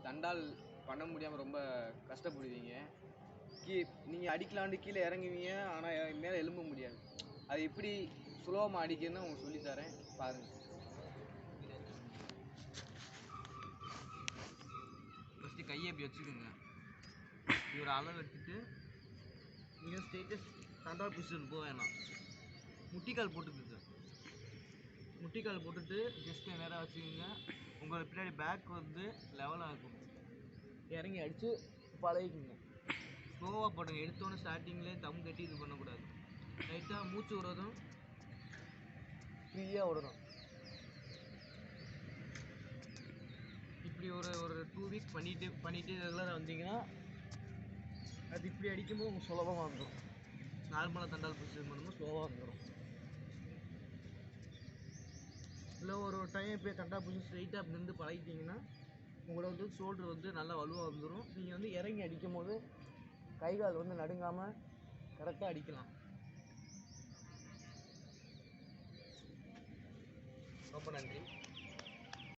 தண்டால் பண்ண முடியாமல் ரொம்ப கஷ்டப்படுவீங்க. நீங்கள் அடிக்கலான்னு கீழே இறங்குவீங்க, ஆனால் மேலே எழும்ப முடியாது. அது எப்படி சுலபமாக அடிக்கணும்னு உங்களுக்கு சொல்லித்தரேன், பாருங்கள். ஃபஸ்ட்டு கையை இப்படி வச்சுக்கோங்க. இப்படி ஒரு அளவு எடுத்துட்டு நீங்கள் ஸ்ட்ரெயிட்டாக தண்டால் பொசிஷன் போக வேணாம். முட்டிக்கால் போட்டுக்குங்க. முட்டிக்கால் போட்டுட்டு ஜஸ்ட்டு நேராக வச்சுக்கோங்க. உங்களுக்கு பின்னாடி பேக் வந்து லெவலாக இருக்கும். இறங்கி அடித்து பழகிக்குங்க. ஸ்லோவாக போடுங்க. எடுத்தோன்னே ஸ்டார்டிங்லேயே தம் கட்டி இது பண்ணக்கூடாது. லைட்டாக மூச்சு விடுறதும் ஃப்ரீயாக விடணும். இப்படி ஒரு 2 வீக் பண்ணிவிட்டு ரெகுலராக வந்தீங்கன்னா அது இப்படி அடிக்கும்போது உங்களுக்கு சுலபமாக வந்துடும். நார்மலாக தண்டால் பொசிஷன் பண்ணும்போது ஸ்லோவாக வந்துடும். இல்லை ஒரு டைம் இப்படியே தண்டால் பொசிஷன் ஸ்ட்ரைட்டாக அப்படி நின்று பழகிட்டிங்கன்னா உங்களோட வந்து ஷோல்டர் வந்து நல்லா வலுவாக வந்துடும். நீங்கள் வந்து இறங்கி அடிக்கும் போது கை கால் வந்து நடுங்காமல் கரெக்டாக அடிக்கலாம். ரொம்ப நன்றி.